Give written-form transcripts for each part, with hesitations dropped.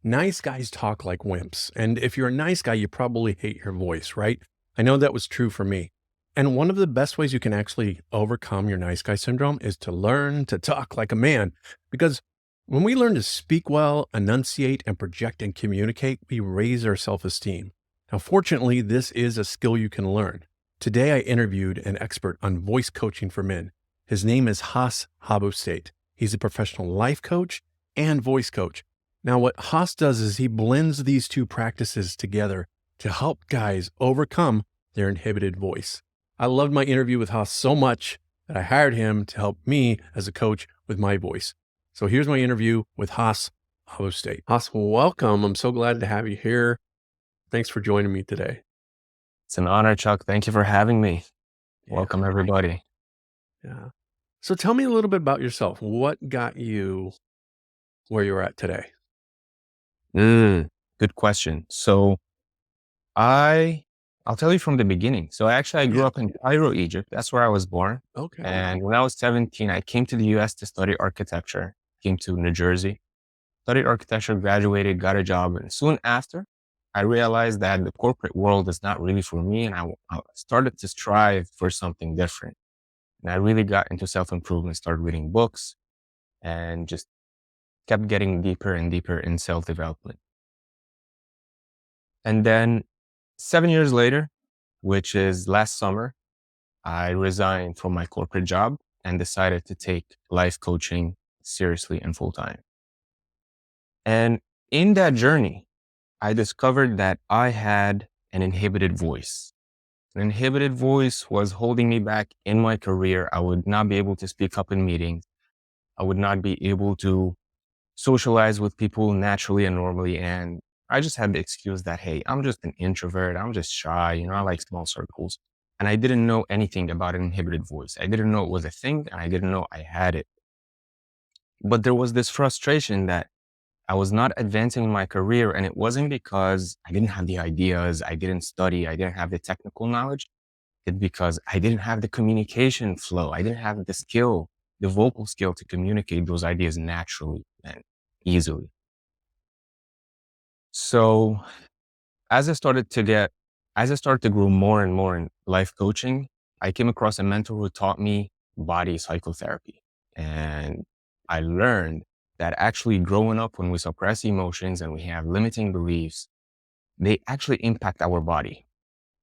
Nice guys talk like wimps. And if you're a nice guy, you probably hate your voice, right? I know that was true for me. And one of the best ways you can actually overcome your nice guy syndrome is to learn to talk like a man. Because when we learn to speak well, enunciate, and project and communicate, we raise our self esteem. Now, fortunately, this is a skill you can learn. Today, I interviewed an expert on voice coaching for men. His name is Hoss Abostate. He's a professional life coach and voice coach. Now, what Hoss does is he blends these two practices together to help guys overcome their inhibited voice. I loved my interview with Hoss so much that I hired him to help me as a coach with my voice. So here's my interview with Hoss Abostate. Hoss, welcome. I'm so glad to have you here. Thanks for joining me today. It's an honor, Chuck. Thank you for having me. Yeah. Welcome, everybody. Yeah. So tell me a little bit about yourself. What got you where you're at today? Good question. So I'll tell you from the beginning. So I grew up in Cairo, Egypt. That's where I was born. Okay. And when I was 17, I came to the US to study architecture. Came to New Jersey, studied architecture, graduated, got a job. And soon after, I realized that the corporate world is not really for me. And I started to strive for something different. And I really got into self-improvement, started reading books, and just kept getting deeper and deeper in self-development. And then 7 years later, which is last summer, I resigned from my corporate job and decided to take life coaching seriously and full time. And in that journey, I discovered that I had an inhibited voice. An inhibited voice was holding me back in my career. I would not be able to speak up in meetings. I would not be able to socialize with people naturally and normally. And I just had the excuse that, hey, I'm just an introvert. I'm just shy. I like small circles. And I didn't know anything about an inhibited voice. I didn't know it was a thing and I didn't know I had it. But there was this frustration that I was not advancing in my career. And it wasn't because I didn't have the ideas, I didn't study, I didn't have the technical knowledge. It's because I didn't have the communication flow. I didn't have the skill, the vocal skill to communicate those ideas naturally and easily. So as I started to grow more and more in life coaching, I came across a mentor who taught me body psychotherapy. And I learned that actually growing up when we suppress emotions and we have limiting beliefs, they actually impact our body.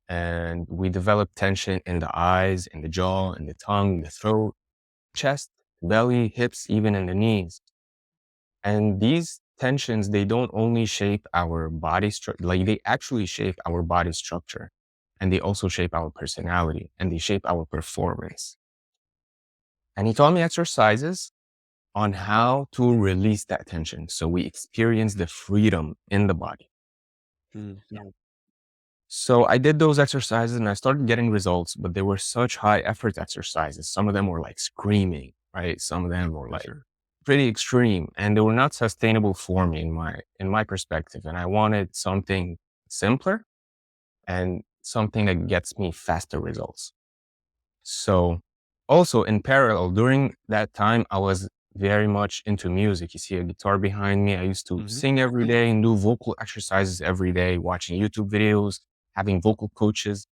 And we develop tension in the eyes, in the jaw, in the tongue, the throat, chest, belly, hips, even in the knees. And these tensions, they don't only shape our body structure, like they actually shape our body structure, and they also shape our personality, and they shape our performance. And he taught me exercises on how to release that tension so we experience the freedom in the body. Mm-hmm. So I did those exercises and I started getting results, but they were such high effort exercises. Some of them were like screaming, right? Some of them were like pretty extreme, and they were not sustainable for me in my perspective. And I wanted something simpler and something that gets me faster results. So also in parallel, during that time, I was very much into music. You see a guitar behind me. I used to sing every day and do vocal exercises every day, watching YouTube videos, having vocal coaches,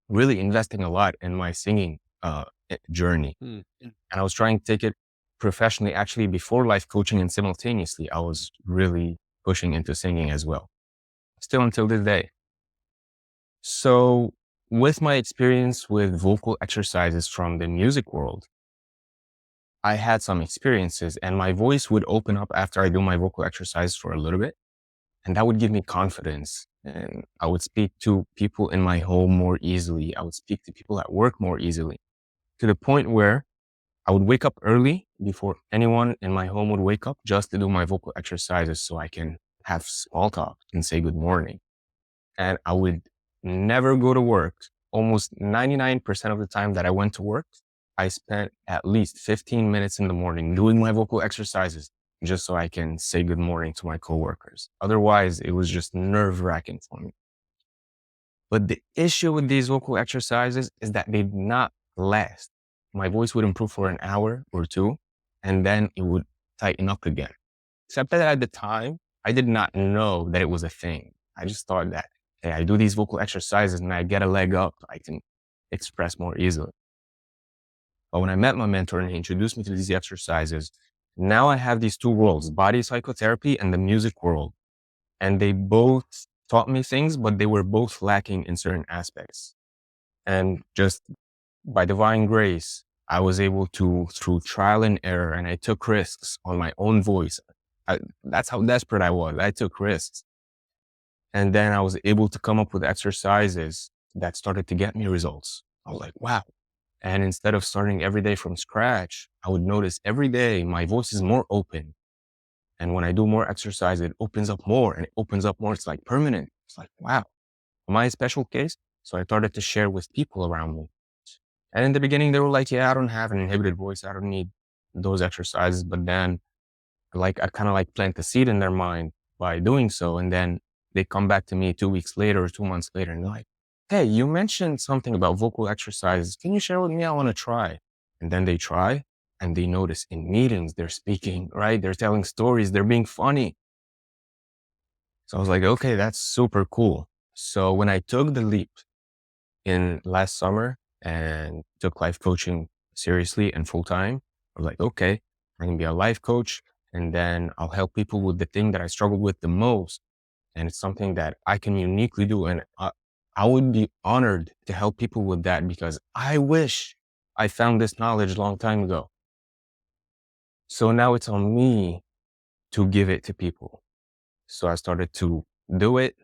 really investing a lot in my singing journey. And I was trying to take it professionally, actually, before life coaching, and simultaneously, I was really pushing into singing as well, still until this day. So with my experience with vocal exercises from the music world, I had some experiences and my voice would open up after I do my vocal exercise for a little bit. And that would give me confidence. And I would speak to people in my home more easily. I would speak to people at work more easily, to the point where I would wake up early before anyone in my home would wake up just to do my vocal exercises so I can have small talk and say good morning. And I would never go to work. Almost 99% of the time that I went to work, I spent at least 15 minutes in the morning doing my vocal exercises just so I can say good morning to my coworkers. Otherwise, it was just nerve-wracking for me. But the issue with these vocal exercises is that they did not last. My voice would improve for an hour or two, and then it would tighten up again. Except that at the time, I did not know that it was a thing. I just thought that, hey, I do these vocal exercises and I get a leg up. I can express more easily. But when I met my mentor and he introduced me to these exercises, now I have these two worlds, body psychotherapy and the music world. And they both taught me things, but they were both lacking in certain aspects. And just by divine grace, I was able to, through trial and error, and I took risks on my own voice. That's how desperate I was. I took risks. And then I was able to come up with exercises that started to get me results. I was like, wow. And instead of starting every day from scratch, I would notice every day my voice is more open. And when I do more exercise, it opens up more and it opens up more. It's like permanent. It's like, wow, am I a special case? So I started to share with people around me. And in the beginning, they were like, yeah, I don't have an inhibited voice. I don't need those exercises. But then like, I kind of like plant the seed in their mind by doing so. And then they come back to me 2 weeks later or 2 months later and they're like, hey, you mentioned something about vocal exercises. Can you share with me? I want to try. And then they try and they notice in meetings, they're speaking, right? They're telling stories. They're being funny. So I was like, okay, that's super cool. So when I took the leap in last summer and took life coaching seriously and full time, I was like, okay, I'm going to be a life coach and then I'll help people with the thing that I struggled with the most. And it's something that I can uniquely do. And I would be honored to help people with that because I wish I found this knowledge a long time ago. So now it's on me to give it to people. So I started to do it,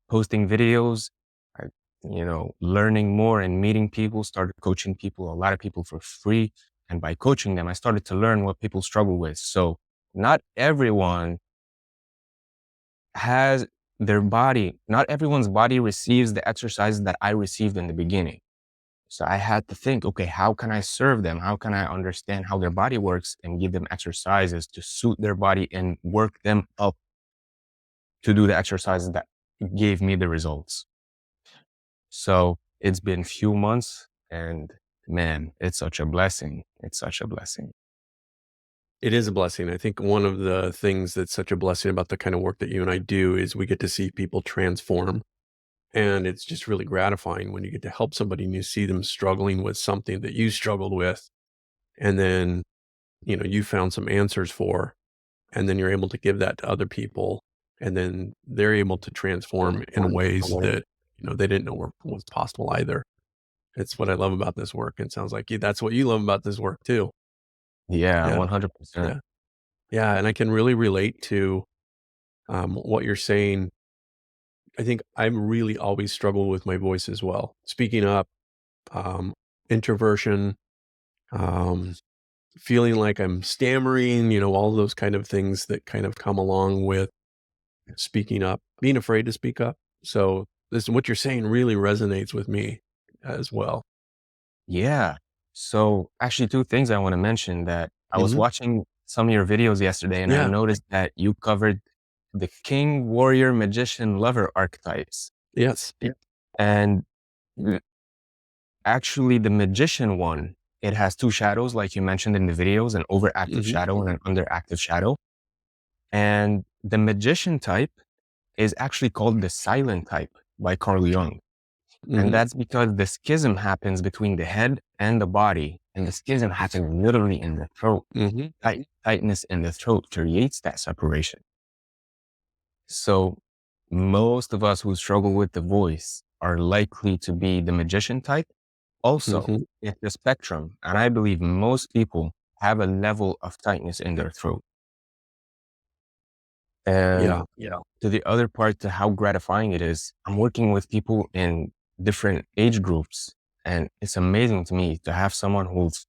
posting videos, I, learning more and meeting people, started coaching people, a lot of people for free. And by coaching them, I started to learn what people struggle with. So not everyone has not everyone's body receives the exercises that I received in the beginning. So I had to think, okay, how can I serve them? How can I understand how their body works and give them exercises to suit their body and work them up to do the exercises that gave me the results? So it's been few months and man, it's such a blessing. It's such a blessing. It is a blessing. I think one of the things that's such a blessing about the kind of work that you and I do is we get to see people transform. And it's just really gratifying when you get to help somebody and you see them struggling with something that you struggled with. And then, you found some answers for, and then you're able to give that to other people. And then they're able to transform in ways that, they didn't know was possible either. It's what I love about this work. It sounds like that's what you love about this work too. Yeah, Yeah. 100%. Yeah. Yeah. And I can really relate to what you're saying. I think I've really always struggled with my voice as well. Speaking up, um, introversion, um, feeling like I'm stammering, all those kind of things that kind of come along with speaking up, being afraid to speak up. So what you're saying really resonates with me as well. Yeah. So actually two things I want to mention that I was Mhm. watching some of your videos yesterday and I Yeah. noticed that you covered the king, warrior, magician, lover archetypes. Yes. Yeah. And th- actually the magician one, it has two shadows, like you mentioned in the videos, an overactive Mhm. shadow and an underactive shadow. And the magician type is actually called the silent type by Carl Jung. And Mhm. that's because the schism happens between the head and the body. And the schism happens literally in the throat. Mhm. Tightness in the throat creates that separation. So most of us who struggle with the voice are likely to be the magician type. Also, Mhm. it's the spectrum. And I believe most people have a level of tightness in their throat. Yeah. And to the other part, to how gratifying it is, I'm working with people in different age groups. And it's amazing to me to have someone who's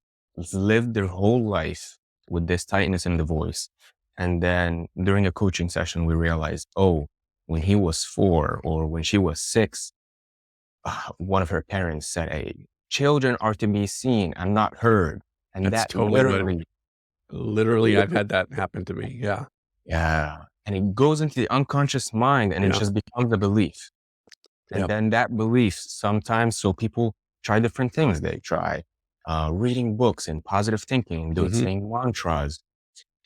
lived their whole life with this tightness in the voice. And then during a coaching session, we realized, oh, when he was 4 or when she was 6, one of her parents said, hey, children are to be seen and not heard. And That's that totally what literally I've literally had that happen to me. Yeah. yeah. And it goes into the unconscious mind and it Yeah. just becomes a belief. And Yep. then that belief sometimes, so people try different things. They try reading books and positive thinking, Mhm. saying mantras.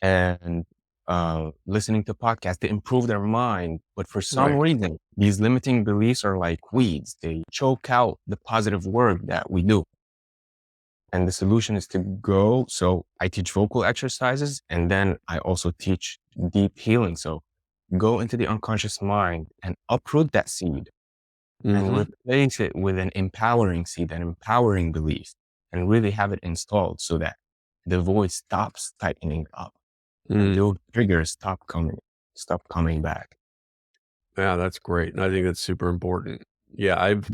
And listening to podcasts to improve their mind. But for some Right. reason, these limiting beliefs are like weeds. They choke out the positive work that we do. And the solution is to go. So I teach vocal exercises, and then I also teach deep healing. So go into the unconscious mind and uproot that seed and Mm-hmm. replace it with an empowering seed, an empowering belief, and really have it installed so that the voice stops tightening up and Mm. those triggers stop coming back. Yeah, that's great. And I think that's super important. Yeah, I've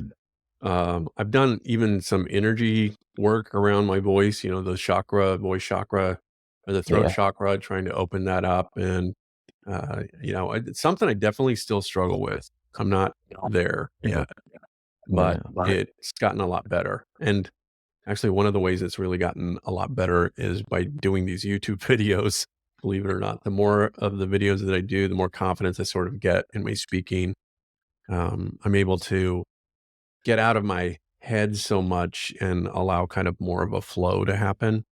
done even some energy work around my voice, the voice chakra or the throat Yeah. chakra, trying to open that up. And, it's something I definitely still struggle with. I'm not there Yeah. yet, Yeah. but it's gotten a lot better. And actually, one of the ways it's really gotten a lot better is by doing these YouTube videos. Believe it or not, the more of the videos that I do, the more confidence I sort of get in my speaking. I'm able to get out of my head so much and allow kind of more of a flow to happen.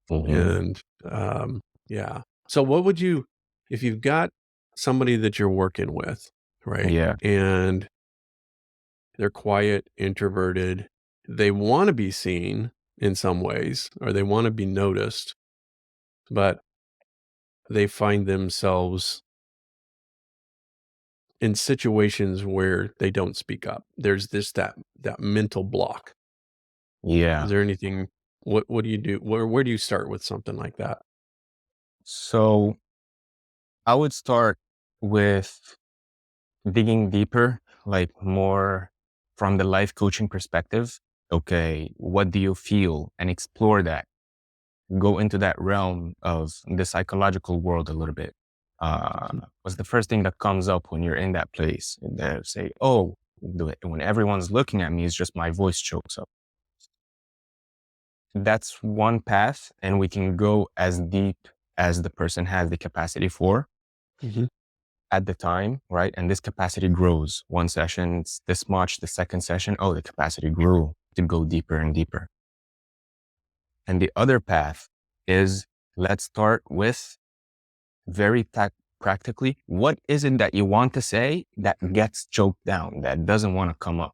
Hmm. And yeah. So what would you, if you've got somebody that you're working with, right? Yeah. And they're quiet, introverted, they want to be seen in some ways, or they want to be noticed, but they find themselves in situations where they don't speak up. There's that mental block. Is Yeah. there anything, what do you do? Where do you start with something like that? So I would start with digging deeper, like more from the life coaching perspective. Okay, what do you feel? And explore that. Go into that realm of the psychological world a little bit. What's the first thing that comes up when you're in that place? And they say, oh, when everyone's looking at me, it's just my voice chokes up. That's one path, and we can go as deep as the person has the capacity for Mhm. at the time, right? And this capacity grows. One session, it's this much. The second session, oh, the capacity grew to go deeper and deeper. And the other path is, let's start with very practically, what is it that you want to say that gets choked down, that doesn't want to come up?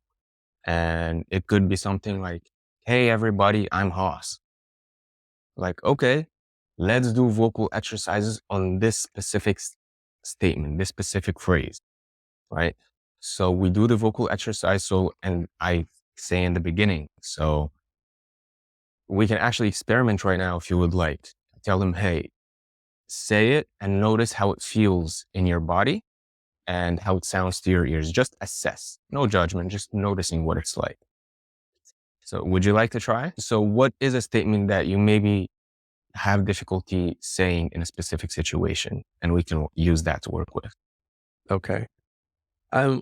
And it could be something like, hey, everybody, I'm Hoss. Like, okay, let's do vocal exercises on this specific statement, this specific phrase, right? So we do the vocal exercise. So, and I say in the beginning, so we can actually experiment right now if you would like. Tell them, hey, say it and notice how it feels in your body and how it sounds to your ears. Just assess, no judgment, just noticing what it's like. So would you like to try? So what is a statement that you maybe have difficulty saying in a specific situation? And we can use that to work with. Okay. Um,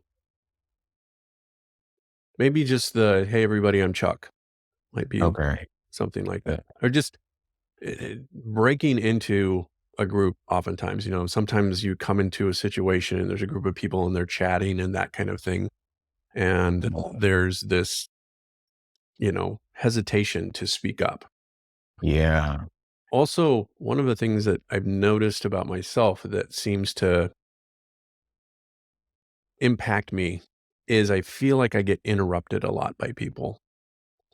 Maybe just the, "Hey, everybody, I'm Chuck," might be Okay. something like Yeah. that. Or just, breaking into a group oftentimes, sometimes you come into a situation and there's a group of people and they're chatting and that kind of thing, and there's this, hesitation to speak up. Yeah. Also, one of the things that I've noticed about myself that seems to impact me is I feel like I get interrupted a lot by people.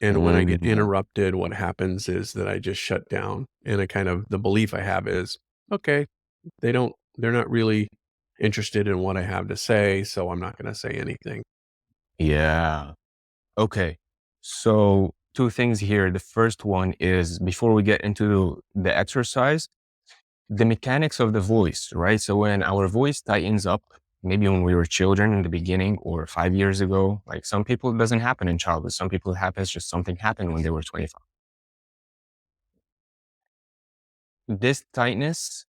And when I get Mm, interrupted, what happens is that I just shut down. And the belief I have is, okay, they're not really interested in what I have to say. So I'm not going to say anything. yeah. Okay. So two things here. The first one is, before we get into the exercise, the mechanics of the voice, right? So when our voice tightens up, maybe when we were children in the beginning or 5 years ago, like some people it doesn't happen in childhood. Some people it happens just something happened when they were 25. This tightness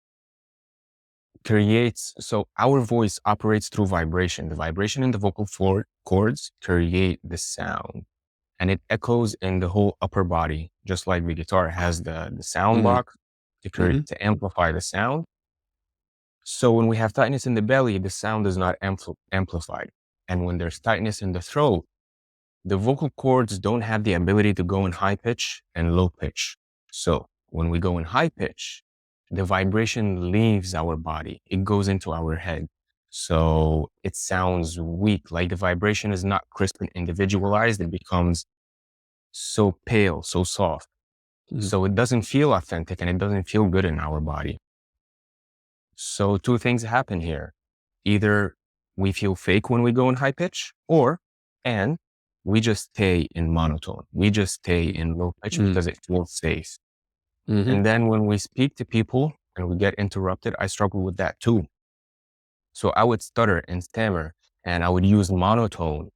creates, so our voice operates through vibration. The vibration in the vocal cords create the sound, and it echoes in the whole upper body, just like the guitar has the sound Mm-hmm. box to Mm-hmm. to amplify the sound. So when we have tightness in the belly, the sound is not amplified. And when there's tightness in the throat, the vocal cords don't have the ability to go in high pitch and low pitch. So when we go in high pitch, the vibration leaves our body. It goes into our head. So it sounds weak, like the vibration is not crisp and individualized. It becomes so pale, so soft. So it doesn't feel authentic and it doesn't feel good in our body. So two things happen here. Either we feel fake when we go in high pitch, and we just stay in monotone. We just stay in low pitch because it feels safe. And then when we speak to people and we get interrupted, I struggle with that too. So I would stutter and stammer and I would use monotone,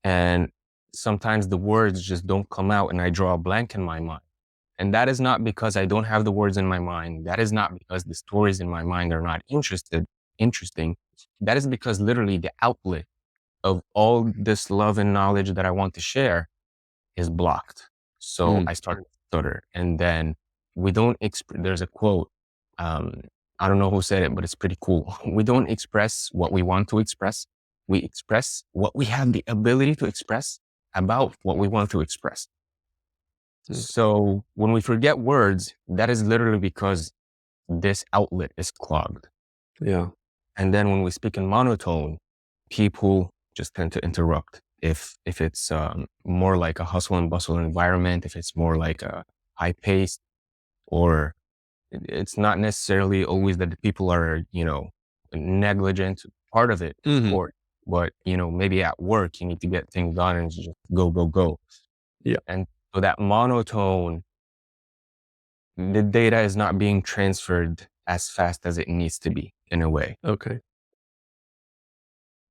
and sometimes the words just don't come out and I draw a blank in my mind. And that is not because I don't have the words in my mind. That is not because the stories in my mind are not interesting. That is because literally the outlet of all this love and knowledge that I want to share is blocked. So I started to stutter. And then there's a quote. I don't know who said it, but it's pretty cool. We don't express what we want to express. We express what we have the ability to express about what we want to express. So when we forget words, that is literally because this outlet is clogged. Yeah. And then when we speak in monotone, people just tend to interrupt. If it's more like a hustle and bustle environment, if it's more like a high paced, or it's not necessarily always that the people are, negligent, part of it, but maybe at work, you need to get things done and just go, go, go. Yeah. And so that monotone, the data is not being transferred as fast as it needs to be in a way. Okay.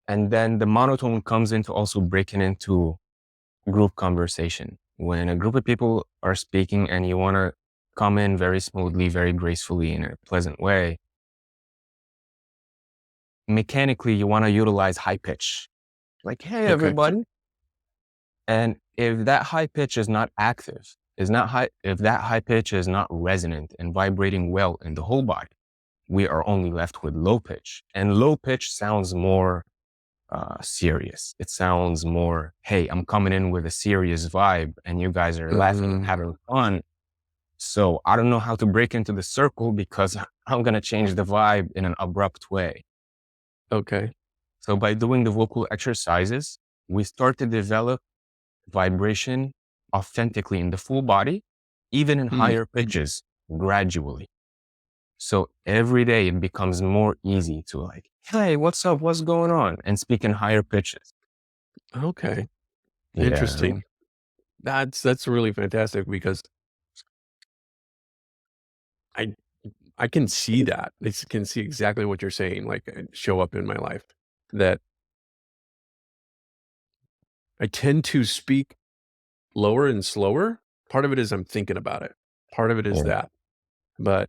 And then the monotone comes into also breaking into group conversation. When a group of people are speaking and you want to come in very smoothly, very gracefully in a pleasant way, mechanically, you want to utilize high pitch. Like, hey, everybody. And if that high pitch is not active, if that high pitch is not resonant and vibrating well in the whole body, we are only left with low pitch. And low pitch sounds more serious. It sounds more, hey, I'm coming in with a serious vibe and you guys are laughing and having fun. So I don't know how to break into the circle because I'm going to change the vibe in an abrupt way. Okay. So by doing the vocal exercises, we start to develop vibration authentically in the full body, even in higher pitches, gradually. So every day it becomes more easy to like, hey, what's up? What's going on? And speak in higher pitches. Okay. Yeah. Interesting. That's really fantastic because I can see that. I can see exactly what you're saying, like show up in my life, that I tend to speak lower and slower. Part of it is I'm thinking about it. Part of it is that. But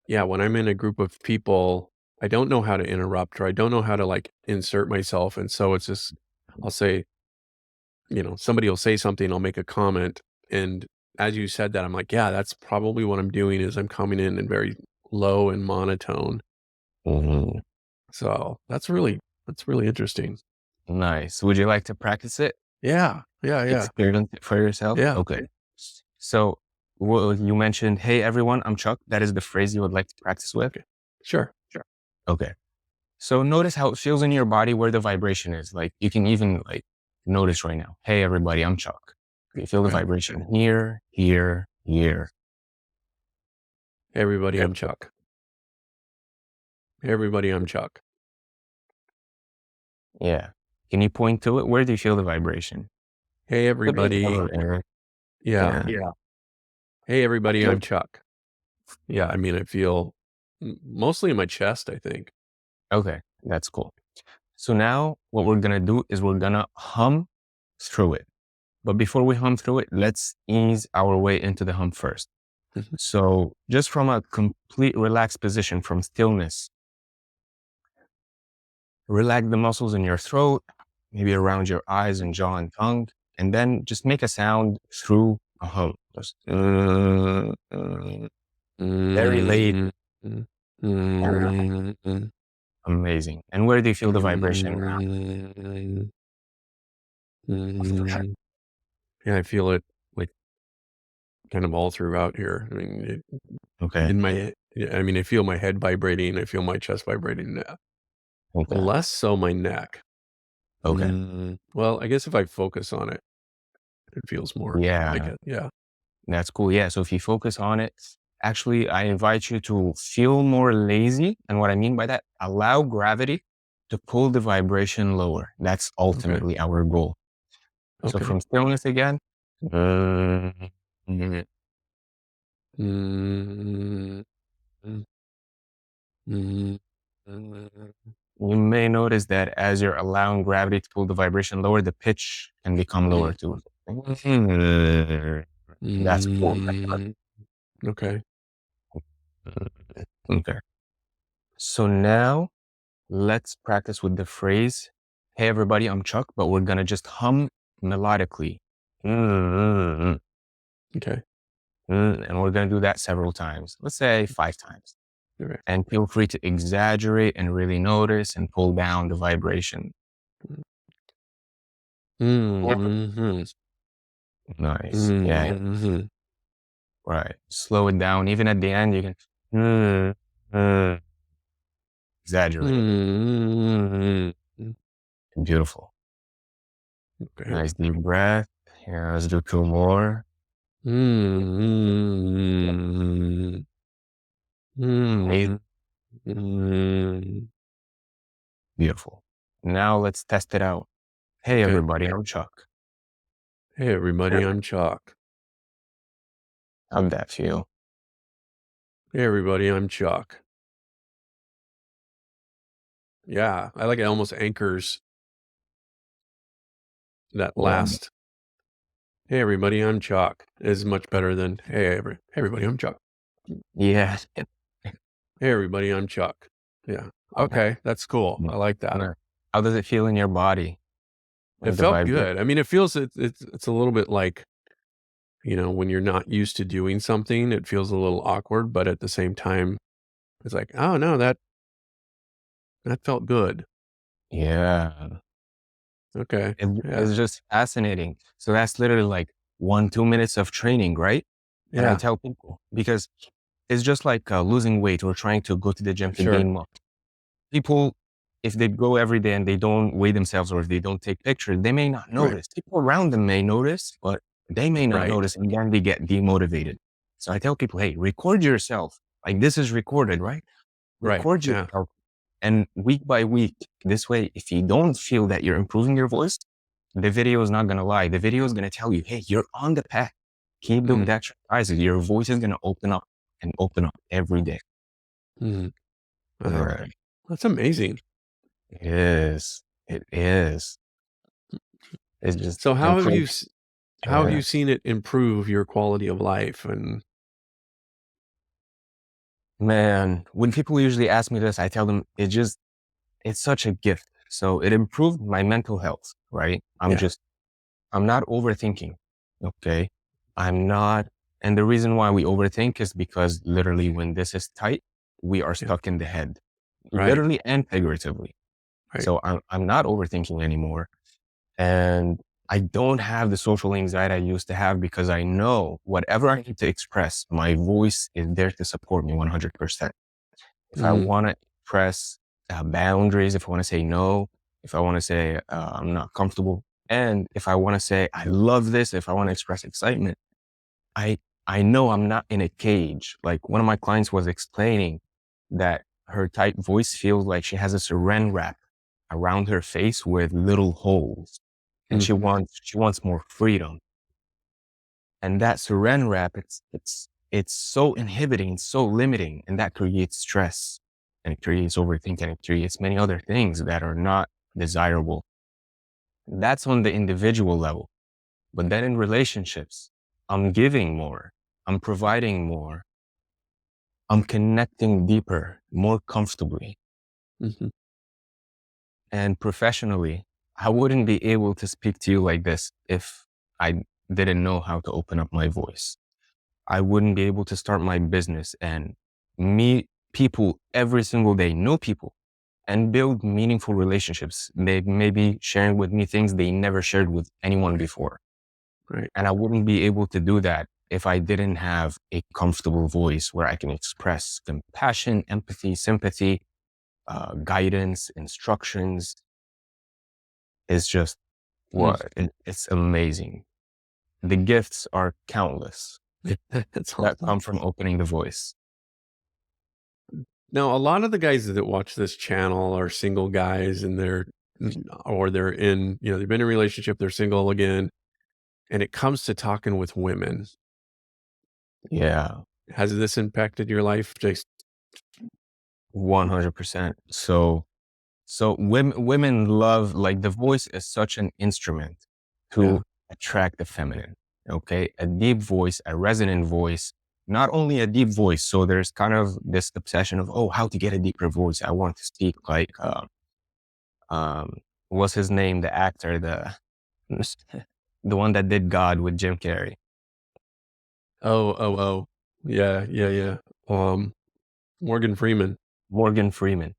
yeah, when I'm in a group of people, I don't know how to interrupt, or I don't know how to like insert myself. And so it's just, I'll say, somebody will say something, I'll make a comment. And as you said that, I'm like, yeah, that's probably what I'm doing is I'm coming in very low and monotone. So that's really interesting. Nice. Would you like to practice it? Yeah. Experience it for yourself? Yeah. Okay. So you mentioned, hey, everyone, I'm Chuck. That is the phrase you would like to practice with? Okay. Sure. Okay. So notice how it feels in your body where the vibration is. Like you can even like notice right now, hey, everybody, I'm Chuck. You feel the vibration here, here, here. Hey, everybody, I'm Chuck. Hey, everybody, I'm Chuck. Yeah. Can you point to it? Where do you feel the vibration? Hey, everybody. Yeah. Hey, everybody, I'm Chuck. Yeah. I mean, I feel mostly in my chest, I think. Okay. That's cool. So now what we're going to do is we're going to hum through it. But before we hum through it, let's ease our way into the hum first. So just from a complete relaxed position, from stillness, relax the muscles in your throat, maybe around your eyes and jaw and tongue, and then just make a sound through a hum. Just very late. Amazing. And where do you feel the vibration now? Yeah, I feel it like kind of all throughout here. I mean, Okay. in my, I mean, I feel my head vibrating. I feel my chest vibrating. Okay. Less so my neck. Okay. Well, I guess if I focus on it, it feels more like Yeah. it. Yeah. That's cool. Yeah. So if you focus on it, actually, I invite you to feel more lazy. And what I mean by that, allow gravity to pull the vibration lower. That's Okay. ultimately our goal. So Okay. from stillness again. Mm, mm, mm, You may notice that as you're allowing gravity to pull the vibration lower, the pitch can become lower too. That's cool. okay. Okay. So now let's practice with the phrase, "Hey everybody, I'm Chuck," but we're gonna just hum melodically. And Okay. we're gonna do that several times. Let's say 5 times. Okay. And feel free to exaggerate and really notice and pull down the vibration. Mm-hmm. Nice. Yeah. Mm-hmm. Right. Slow it down. Even at the end, you can exaggerate. Mm-hmm. Beautiful. Okay. Nice deep breath. Yeah, let's do 2 more. Mm-hmm. Mm-hmm. Beautiful. Now let's test it out. Hey Okay. everybody, I'm Chuck. Hey everybody, I'm Chuck. How'd that feel? Hey everybody, I'm Chuck. Yeah, I like it almost anchors that Love last. Hey everybody, I'm Chuck is much better than hey everybody, I'm Chuck. it. Yeah. Hey everybody, I'm Chuck. Yeah. Love that. Okay, that's cool. I like that. Yeah. How does it feel in your body? It Like the felt vibration? good. I mean, it feels it's a little bit like, when you're not used to doing something, it feels a little awkward, but at the same time, it's like, oh no, that felt good. Yeah. Okay. Yeah. It's just fascinating. So that's literally like 1, 2 minutes of training, right? And I Yeah. tell people because it's just like losing weight or trying to go to the gym to Sure. gain muscle. People, if they go every day and they don't weigh themselves or if they don't take pictures, they may not Right. notice. People around them may notice, but they may not Right. notice and then they get demotivated. So I tell people, hey, record yourself. Like this is recorded, right? Right. Record Yeah. yourself. And week by week, this way, if you don't feel that you're improving your voice, the video is not going to lie. The video is going to tell you, hey, you're on the path. Keep doing the exercises. Your voice is going to open up and open up every day. Mm. Wow. Right. That's amazing. It is. It is. It's just So incredible. how have Yeah. you seen it improve your quality of life? And Man, when people usually ask me this, I tell them it's such a gift. So it improved my mental health, right? yeah. I'm not overthinking. Okay. I'm not. And the reason why we overthink is because literally when this is tight, we are Yeah. stuck in the head, Right. literally and figuratively. Right. So I'm not overthinking anymore. And I don't have the social anxiety I used to have because I know whatever I need to express, my voice is there to support me 100%. If I Mm. want to express boundaries, if I want to say no, if I want to say I'm not comfortable, and if I want to say I love this, if I want to express excitement, I I know I'm not in a cage. Like one of my clients was explaining that her tight voice feels like she has a saran wrap around her face with little holes, and she Mhm. wants more freedom. And that saran wrap, it's so inhibiting, so limiting, and that creates stress and it creates overthinking. It creates many other things that are not desirable. That's on the individual level. But then in relationships, I'm giving more. I'm providing more. I'm connecting deeper, more comfortably. Mhm. And professionally, I wouldn't be able to speak to you like this if I didn't know how to open up my voice. I wouldn't be able to start my business and meet people every single day, know people, and build meaningful relationships. They may be sharing with me things they never shared with anyone before. Right. And I wouldn't be able to do that if I didn't have a comfortable voice where I can express compassion, empathy, sympathy, guidance, instructions. It's just Mm. it's amazing. The gifts are countless That's that awesome. come from opening the voice. Now, a lot of the guys that watch this channel are single guys and they're in, they've been in a relationship, they're single again. And it comes to talking with women. Yeah, Has this impacted your life? Just 100%. So women love, like, the voice is such an instrument yeah. to attract the feminine. Okay, a deep voice, a resonant voice, not only a deep voice. So there's kind of this obsession of, oh, how to get a deeper voice. I want to speak like um what's his name, the actor, the one that did God with Jim Carrey. Oh. Yeah. Morgan Freeman. Morgan Freeman.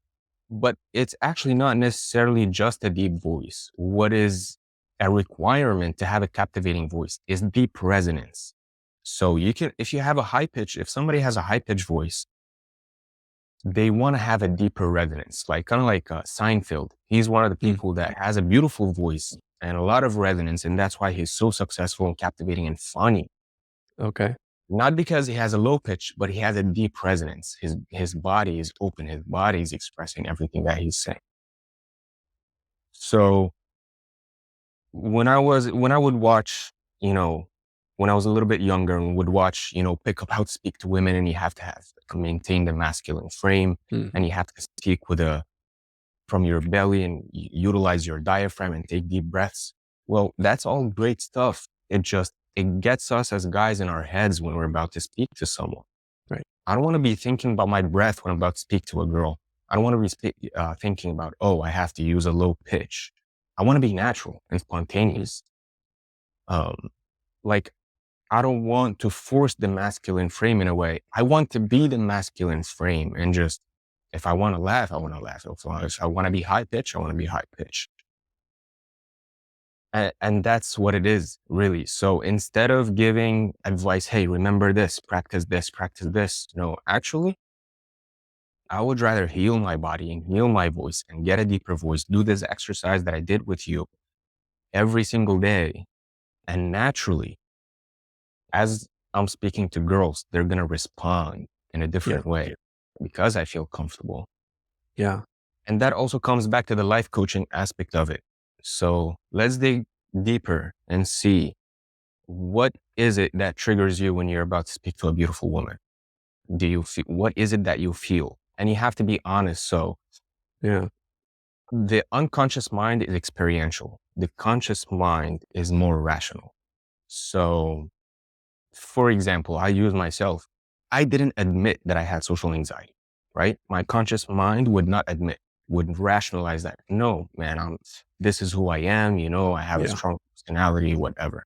But it's actually not necessarily just a deep voice. What is a requirement to have a captivating voice is deep resonance. So you can, if you have a high pitch, if somebody has a high pitched voice, they want to have a deeper resonance, like kind of like Seinfeld. He's one of the people that has a beautiful voice and a lot of resonance. And that's why he's so successful and captivating and funny. Okay. Not because he has a low pitch, but he has a deep resonance. His body is open. His body is expressing everything that he's saying. So when I would watch, when I was a little bit younger and would watch, pick up how to speak to women, and you have to maintain the masculine frame, and you have to speak from your belly and utilize your diaphragm and take deep breaths. Well, that's all great stuff. It gets us as guys in our heads when we're about to speak to someone. Right. I don't want to be thinking about my breath when I'm about to speak to a girl. I don't want to be thinking about, oh, I have to use a low pitch. I want to be natural and spontaneous. Like, I don't want to force the masculine frame in a way. I want to be the masculine frame, and just, if I want to laugh, I want to laugh. If I want to be high pitch, I want to be high pitch. And that's what it is, really. So instead of giving advice, hey, remember this, practice this, no, actually, I would rather heal my body and heal my voice and get a deeper voice, do this exercise that I did with you every single day. And naturally, as I'm speaking to girls, they're going to respond in a different way because I feel comfortable. Yeah. And that also comes back to the life coaching aspect of it. So let's dig deeper and see, what is it that triggers you when you're about to speak to a beautiful woman? What is it that you feel? And you have to be honest. So the unconscious mind is experiential. The conscious mind is more rational. So, for example, I use myself. I didn't admit that I had social anxiety, right? My conscious mind would rationalize that. No, man, this is who I am. I have a strong personality, whatever.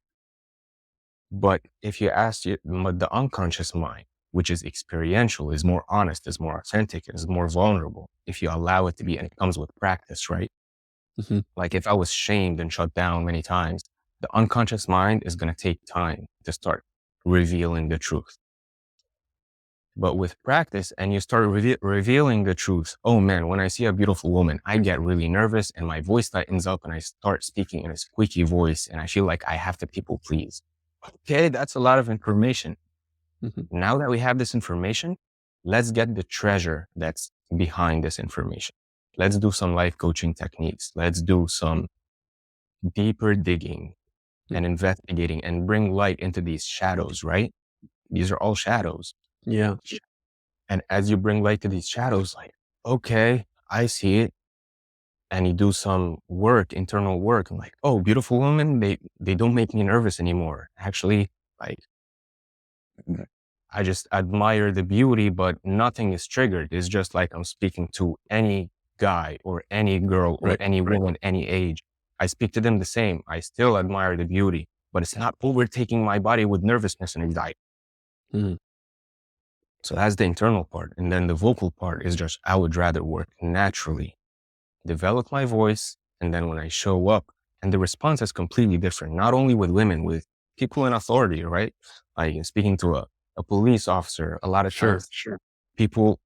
But if you ask the unconscious mind, which is experiential, is more honest, is more authentic, is more vulnerable, if you allow it to be, and it comes with practice, right? Mm-hmm. Like, if I was shamed and shut down many times, the unconscious mind is going to take time to start revealing the truth. But with practice, and you start revealing the truth, oh man, when I see a beautiful woman, I get really nervous and my voice tightens up and I start speaking in a squeaky voice and I feel like I have to people please. Okay, that's a lot of information. Mm-hmm. Now that we have this information, let's get the treasure that's behind this information. Let's do some life coaching techniques. Let's do some deeper digging and investigating and bring light into these shadows, right? These are all shadows. Yeah. And as you bring light to these shadows, like, okay, I see it. And you do some work, internal work. I'm like, oh, beautiful women, they don't make me nervous anymore. Actually, like, I just admire the beauty, but nothing is triggered. It's just like I'm speaking to any guy or any girl or any woman, any age. I speak to them the same. I still admire the beauty, but it's not overtaking my body with nervousness and anxiety. Mm-hmm. So that's the internal part. And then the vocal part is just, I would rather work naturally, develop my voice. And then when I show up, and the response is completely different, not only with women, with people in authority, right? Like speaking to a police officer, a lot of Sure. times, people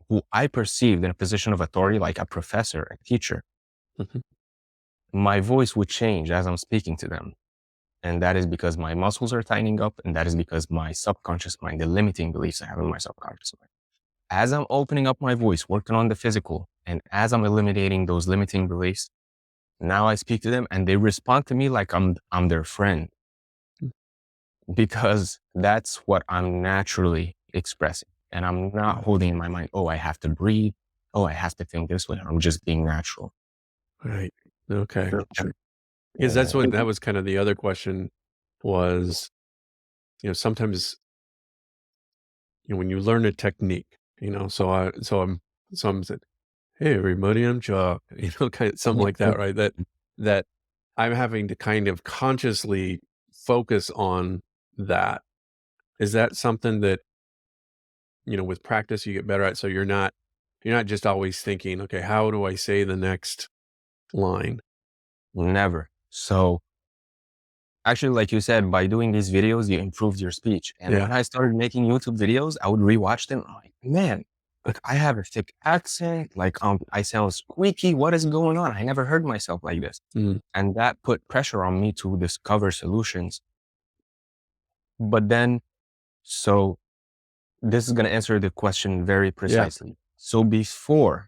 who I perceived in a position of authority, like a professor, a teacher, Mhm. my voice would change as I'm speaking to them. And that is because my muscles are tightening up. And that is because my subconscious mind, the limiting beliefs I have in my subconscious mind. As I'm opening up my voice, working on the physical, and as I'm eliminating those limiting beliefs, now I speak to them and they respond to me like I'm their friend, Mm. because that's what I'm naturally expressing. And I'm not holding in my mind, oh, I have to breathe. Oh, I have to think this way. I'm just being natural. Right. Okay. Sure. Because Yeah. that was kind of the other question was, sometimes, when you learn a technique, so I'm saying, hey everybody, I'm Chuck, kind of something like that, right? That I'm having to kind of consciously focus on that. Is that something that, with practice you get better at? So you're not just always thinking, okay, how do I say the next line? Never. So actually, like you said, by doing these videos, you improved your speech. And Yeah. when I started making YouTube videos, I would rewatch them. I'm like, man, like I have a thick accent. Like I sound squeaky. What is going on? I never heard myself like this. Mm. And that put pressure on me to discover solutions. But then, so this is going to answer the question very Yeah. precisely. So before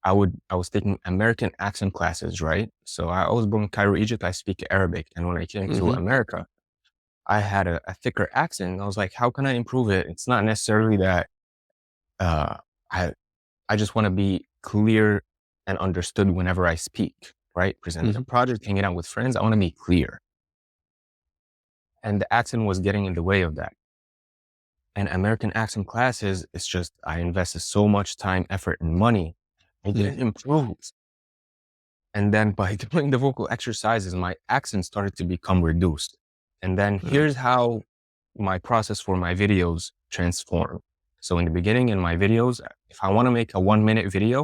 I was taking American accent classes, right? So I was born in Cairo, Egypt. I speak Arabic. And when I came to Hmm. America, I had a thicker accent. I was like, how can I improve it? It's not necessarily that uh, I I just want to be clear and understood whenever I speak, right? Presenting a Hmm. project, hanging out with friends. I want to be clear. And the accent was getting in the way of that. And American accent classes, it's just, I invested so much time, effort, and money. I Mm. didn't improve. And then by doing the vocal exercises, my accent started to become reduced. And then Wow. here's how my process for my videos transformed. So in the beginning, in my videos, if I want to make a 1 minute video,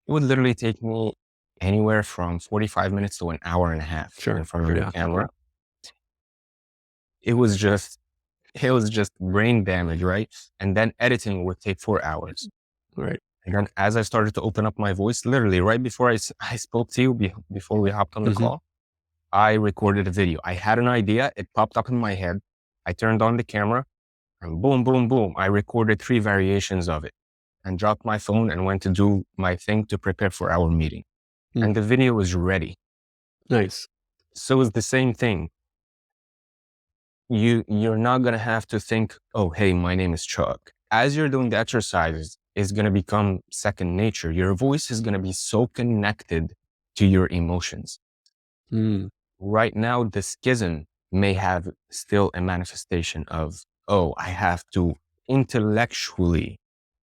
it would literally take me anywhere from 45 minutes to an hour and a half in Sure. front of the Yeah. camera. It was just, it was just brain damage, right? And then editing would take 4 hours. Right. And then as I started to open up my voice, literally right before I spoke to you, before we hopped on the Hmm. call, I recorded a video. I had an idea. It popped up in my head. I turned on the camera and boom, boom, boom. I recorded 3 variations of it and dropped my phone and went to do my thing to prepare for our meeting. Mm. And the video was ready. Nice. So it's the same thing. You're not going to have to think, oh, hey, my name is Chuck. As you're doing the exercises, it's going to become second nature. Your voice is going to be so connected to your emotions. Mm. Right now, the schism may have still a manifestation of, oh, I have to intellectually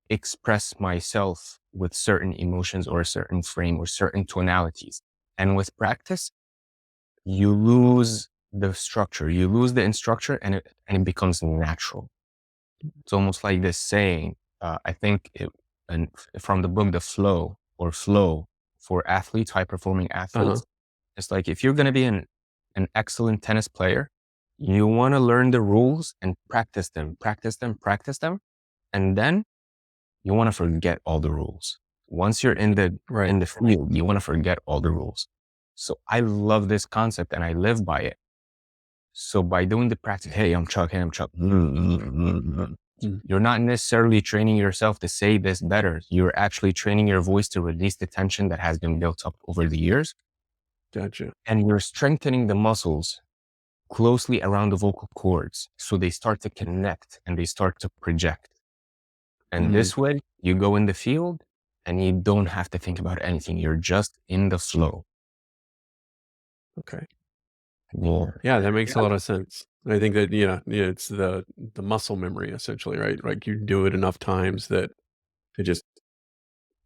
express myself with certain emotions or a certain frame or certain tonalities. And with practice, you lose the structure, you lose the instructor, and it becomes natural. It's almost like this saying, I think and from the book, The Flow or Flow for athletes, high performing Uh-huh. athletes. It's like, if you're going to be an excellent tennis player, you want to learn the rules and practice them, practice them, practice them. And then you want to forget all the rules. Once you're in Right. the field, you want to forget all the rules. So I love this concept and I live by it. So by doing the practice, hey, I'm Chuck, hey, I'm Chuck. Mm. You're not necessarily training yourself to say this better. You're actually training your voice to release the tension that has been built up over the years. Gotcha. And you're strengthening the muscles closely around the vocal cords. So they start to connect and they start to project. And Mm. this way you go in the field and you don't have to think about anything. You're just in the flow. Okay. Yeah. Yeah, that makes a lot of sense. I think that, it's the muscle memory essentially, right? Like you do it enough times that it just,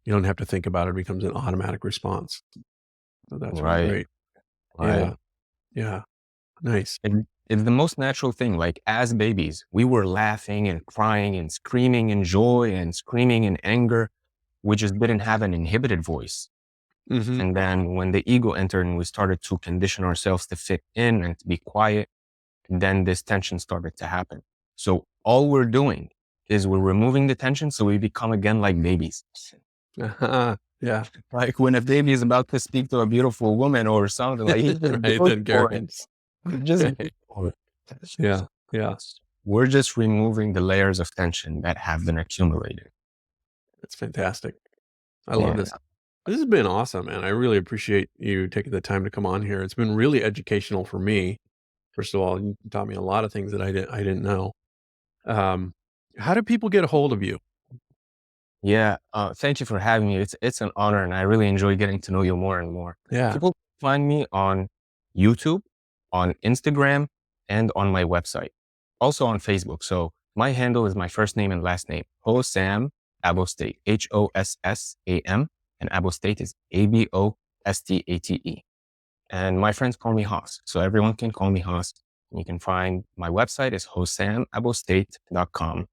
you don't have to think about it. It becomes an automatic response. So that's really Right. great. Right. Yeah. Yeah. Nice. And it's the most natural thing. Like as babies, we were laughing and crying and screaming in joy and screaming in anger. We just didn't have an inhibited voice. Hmm. And then when the ego entered and we started to condition ourselves to fit in and to be quiet, then this tension started to happen. So all we're doing is we're removing the tension so we become again like babies. Yeah. Like when a baby is about to speak to a beautiful woman or something like Right, then Garrett. just Yeah. Yeah. we're just removing the layers of tension that have been accumulated. That's fantastic. I love this. This has been awesome, man. I really appreciate you taking the time to come on here. It's been really educational for me. First of all, you taught me a lot of things that I didn't know. How do people get a hold of you? Yeah, thank you for having me. It's an honor, and I really enjoy getting to know you more and more. Yeah. People find me on YouTube, on Instagram, and on my website. Also on Facebook. So my handle is my first name and last name, Hossam Abostate, Hossam, and Abostate is Abostate. And my friends call me Hoss, so everyone can call me Hoss. You can find my website is hossamabostate.com,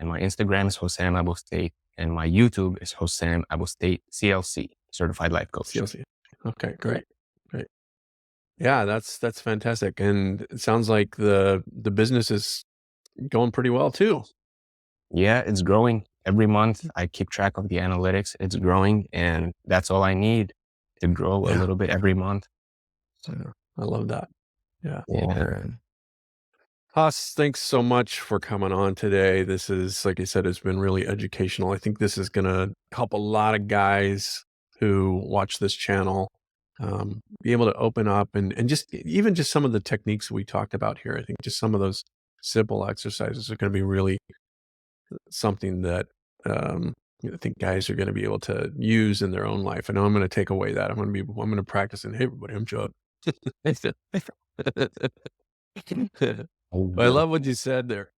and my Instagram is Hossam Abostate, and my YouTube is Hossam Abostate CLC, Certified Life Coach. CLC. Okay, great. Yeah, that's fantastic. And it sounds like the business is going pretty well too. Yeah, it's growing every month. I keep track of the analytics. It's growing, and that's all I need to grow a little bit every month. I love that. Yeah. Yeah. Hoss, thanks so much for coming on today. This is, like I said, it's been really educational. I think this is going to help a lot of guys who watch this channel be able to open up and just even just some of the techniques we talked about here. I think just some of those simple exercises are going to be really something that I think guys are going to be able to use in their own life. I know I'm going to take away that. I'm going to practice and hey everybody, I'm Chuck. I love what you said there.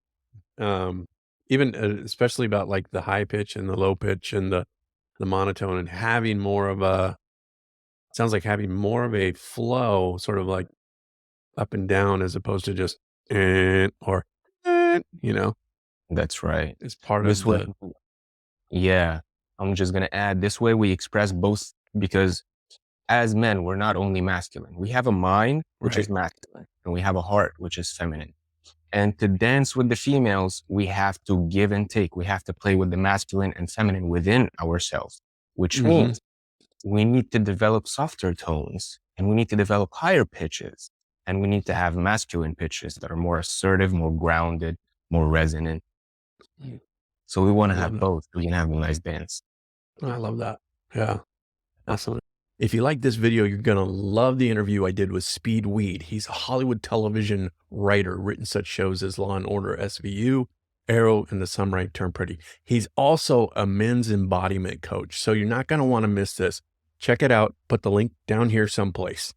Even especially about like the high pitch and the low pitch and the monotone and having more of a, sounds like having more of a flow, sort of like up and down as opposed to just, or, That's right. it's part This of way, the, yeah, I'm just going to add this way we express both, because as men, we're not only masculine. We have a mind, which is masculine, and we have a heart, which is feminine. And to dance with the females, we have to give and take. We have to play with the masculine and feminine within ourselves, which means we need to develop softer tones, and we need to develop higher pitches, and we need to have masculine pitches that are more assertive, more grounded, more resonant. So we want to have both. We can have a nice dance. I love that. Yeah. Awesome. If you like this video, you're going to love the interview I did with Speed Weed. He's a Hollywood television writer, written such shows as Law & Order SVU, Arrow, and The Some Right Turn Pretty. He's also a men's embodiment coach, so you're not going to want to miss this. Check it out. Put the link down here someplace.